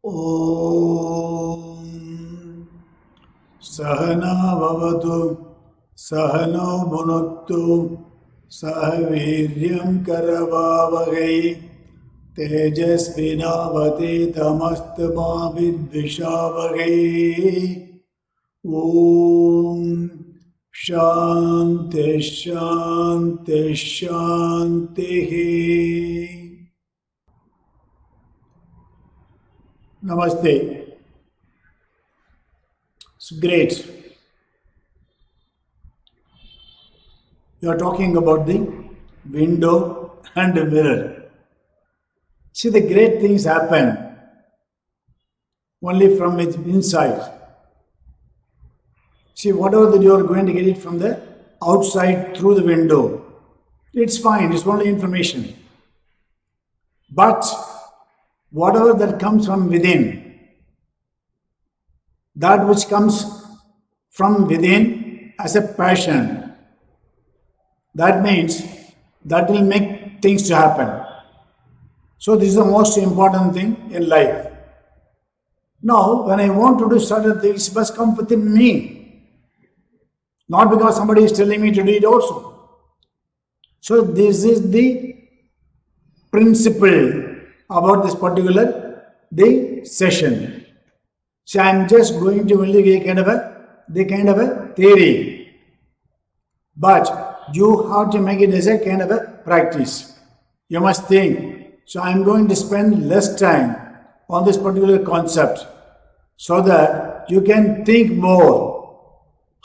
ॐ सहना भवतु सहनौ भुनक्तु सह वीर्यं करवावहै तेजस्विनावतीतमस्तु मा विद्विषावहै। ॐ शान्ति शान्ति शान्तिः। Namaste. It's great. You are talking about the window and the mirror. See, the great things happen only from its inside. See, whatever that you are going to get it from the outside through the window, it's fine, it's only information. But whatever that comes from within, that which comes from within as a passion, that means that will make things to happen. So this is the most important thing in life. Now, when I want to do certain things, it must come within me, not because somebody is telling me to do it also. So this is the principle about this particular the session. So I am just going to only give kind of a theory, but you have to make it as a kind of a practice. You must think. So I am going to spend less time on this particular concept so that you can think more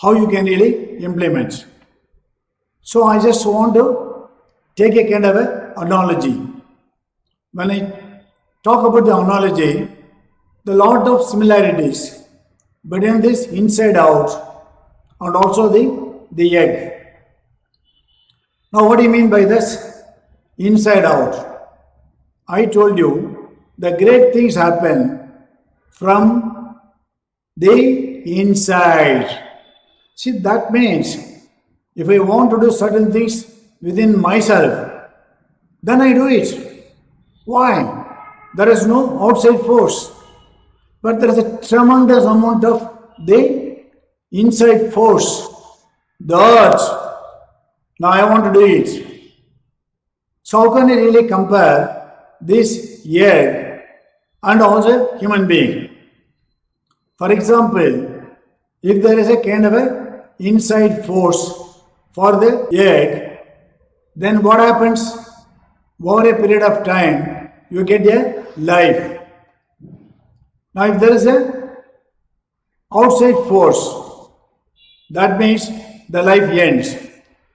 how you can really implement. So I just want to take a kind of a analogy. When I talk about the analogy, there are a lot of similarities between this inside out and also the egg. Now, what do you mean by this inside out? I told you the great things happen from the inside. See, that means if I want to do certain things within myself, then I do it. Why? There is no outside force, but there is a tremendous amount of the inside force, the urge. Now I want to do it. So how can I really compare this egg and also human being? For example, if there is a kind of a inside force for the egg, then what happens? Over a period of time, you get a life. Now, if there is a outside force, that means the life ends.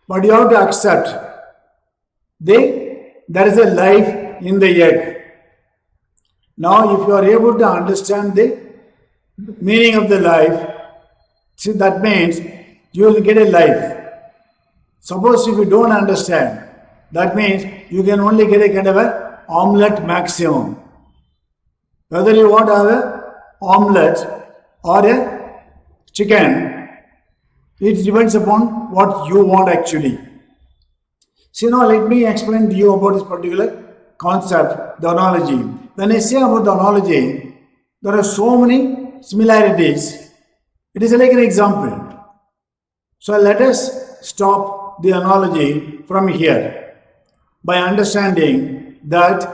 But you have to accept there is a life in the egg. Now, if you are able to understand the meaning of the life, see, that means you will get a life. Suppose if you don't understand, that means you can only get a kind of a omelette maximum. Whether you want to have a omelette or a chicken, it depends upon what you want actually. See, now let me explain to you about this particular concept, the analogy. When I say about the analogy, there are so many similarities. It is like an example. So let us stop the analogy from here by understanding that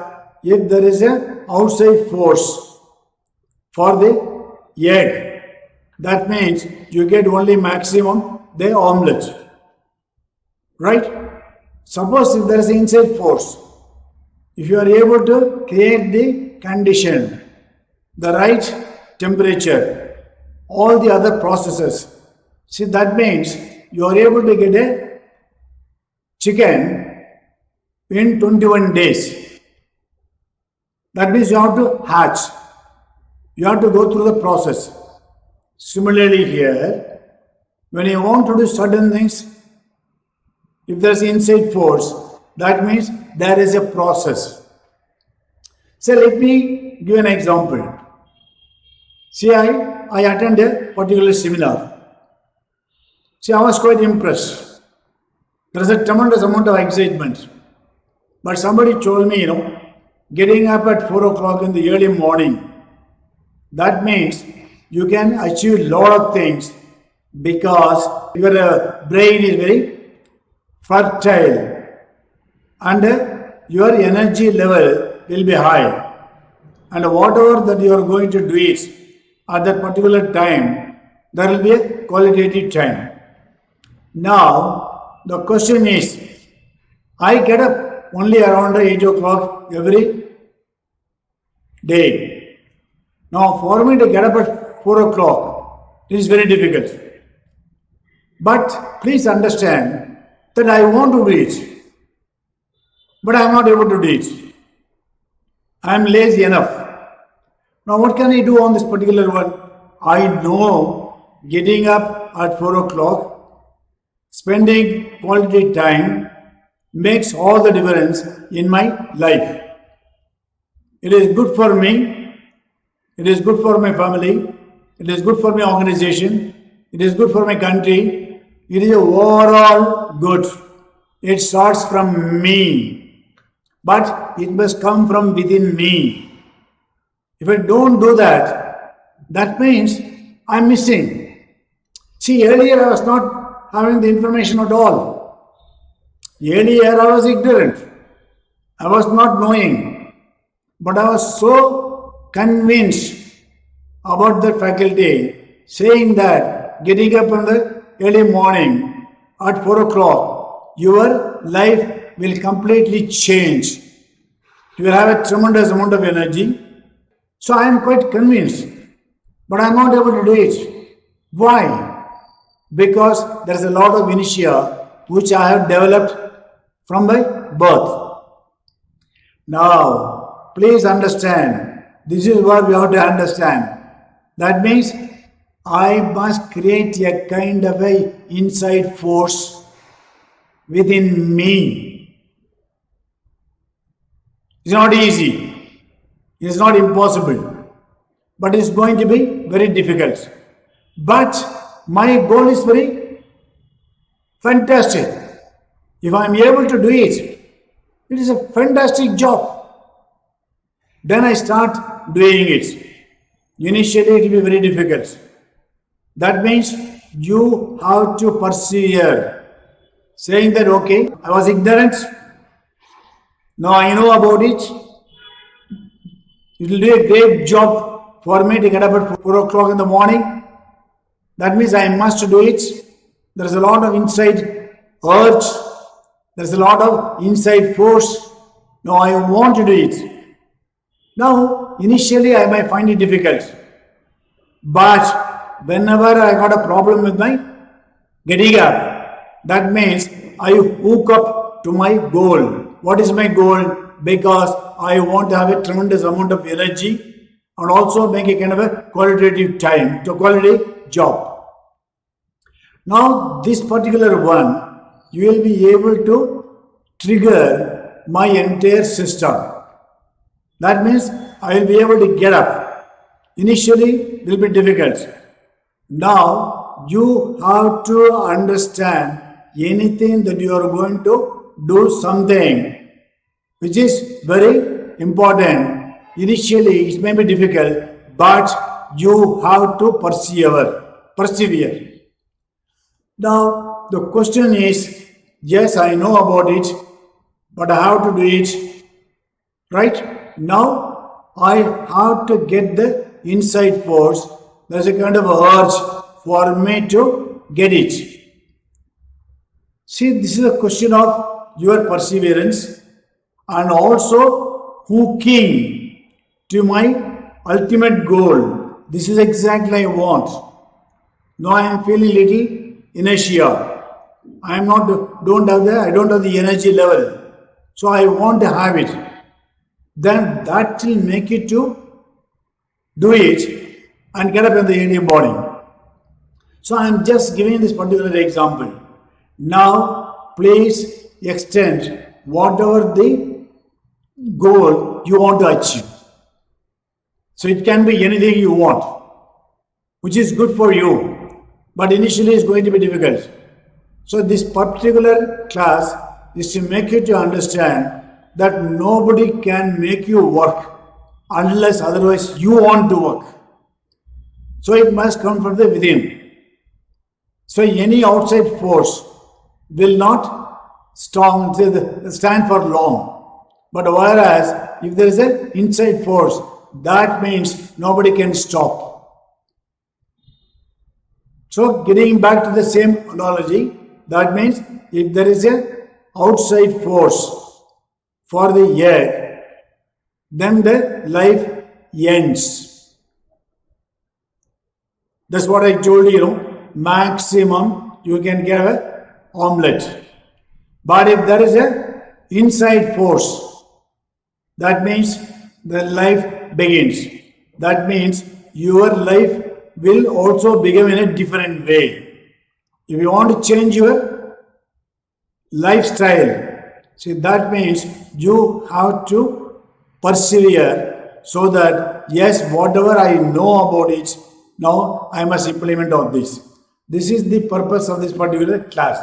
if there is an outside force for the egg, that means you get only maximum the omelette. Right? Suppose if there is an inside force, if you are able to create the condition, the right temperature, all the other processes, see, that means you are able to get a chicken in 21 days. That means you have to hatch. You have to go through the process. Similarly here, when you want to do certain things, if there is inside force, that means there is a process. So let me give an example. See, I attended a particular seminar. See, I was quite impressed. There is a tremendous amount of excitement. But somebody told me, getting up at 4 o'clock in the early morning That means you can achieve a lot of things because your brain is very fertile and your energy level will be high. And whatever that you are going to do it at that particular time, there will be a qualitative time. Now, the question is, I get up only around 8 o'clock every day. Now, for me to get up at 4 o'clock, it is very difficult. But please understand that I want to do it, but I am not able to do it. I am lazy enough. Now, what can I do on this particular one? I know getting up at 4 o'clock, spending quality time makes all the difference in my life. It is good for me, it is good for my family, it is good for my organization, it is good for my country, it is overall good. It starts from me, but it must come from within me. If I don't do that, that means I'm missing. See, earlier I was not having the information at all. Earlier I was ignorant. I was not knowing. But I was so convinced about the faculty, saying that getting up in the early morning at 4 o'clock, your life will completely change. You will have a tremendous amount of energy. So I am quite convinced, but I am not able to do it. Why? Because there is a lot of inertia which I have developed from my birth. Now, please understand, this is what we have to understand. That means I must create a kind of a inside force within me. It's not easy. It is not impossible, but it is going to be very difficult. But my goal is very fantastic. If I am able to do it, it is a fantastic job. Then I start doing it. Initially, it will be very difficult. That means you have to persevere. Saying that, okay, I was ignorant, now I know about it. It will do a great job for me to get up at 4 o'clock in the morning. That means I must do it. There is a lot of inside urge. There is a lot of inside force. Now I want to do it. Now, initially I might find it difficult. But whenever I got a problem with my getting up, that means I hook up to my goal. What is my goal? Because I want to have a tremendous amount of energy and also make a kind of a qualitative time to quality job. Now, this particular one, you will be able to trigger my entire system. That means I will be able to get up. Initially, it will be difficult. Now, you have to understand anything that you are going to do something which is very important. Initially, it may be difficult, but you have to persevere. Now, the question is, yes, I know about it, but I have to do it, right? Now, I have to get the inside force. There's a kind of urge for me to get it. See, this is a question of your perseverance and also hooking to my ultimate goal. This is exactly I want. Now I am feeling little inertia. I don't have the energy level. So I want to have it. Then that will make you to do it and get up in the early morning. So I am just giving this particular example. Now please extend whatever the goal you want to achieve. So it can be anything you want, which is good for you, but initially it's going to be difficult. So this particular class is to make you to understand that nobody can make you work unless otherwise you want to work. So it must come from the within. So any outside force will not stand for long. But whereas if there is an inside force, that means nobody can stop. So getting back to the same analogy, that means if there is an outside force for the egg, then the life ends. That's what I told you, maximum you can get an omelette. But if there is an inside force, that means the life begins. That means your life will also begin in a different way. If you want to change your lifestyle, see, that means you have to persevere so that yes, whatever I know about it, now I must implement on this. This is the purpose of this particular class.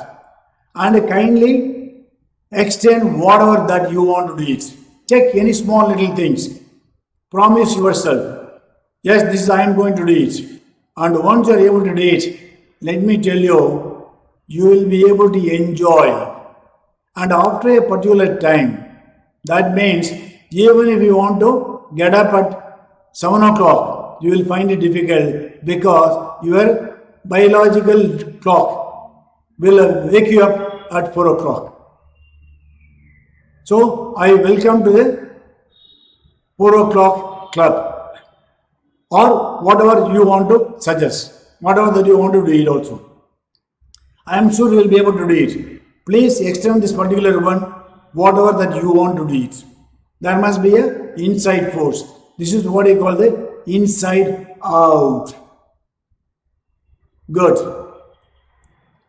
And kindly extend whatever that you want to do it. Take any small little things. Promise yourself, yes, this I am going to do it. And once you are able to do it, let me tell you, you will be able to enjoy. And after a particular time, that means even if you want to get up at 7 o'clock, you will find it difficult because your biological clock will wake you up at 4 o'clock. So I welcome to the 4 o'clock club. Or whatever you want to suggest, whatever that you want to do it also. I am sure you will be able to do it. Please extend this particular one, whatever that you want to do it. There must be a inside force. This is what I call the inside out. Good.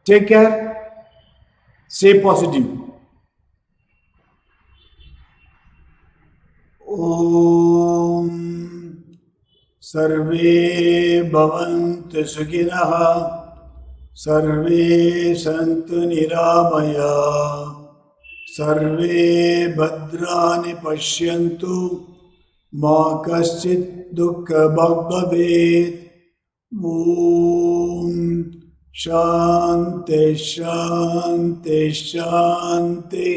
Take care. Stay positive. Om. सर्वे भवन्तु सुखिनः सर्वे सन्तु निरामयाः सर्वे भद्राणि पश्यन्तु मा कश्चित् दुःखभाग् भवेत् ॐ शान्ति शान्ति शान्ति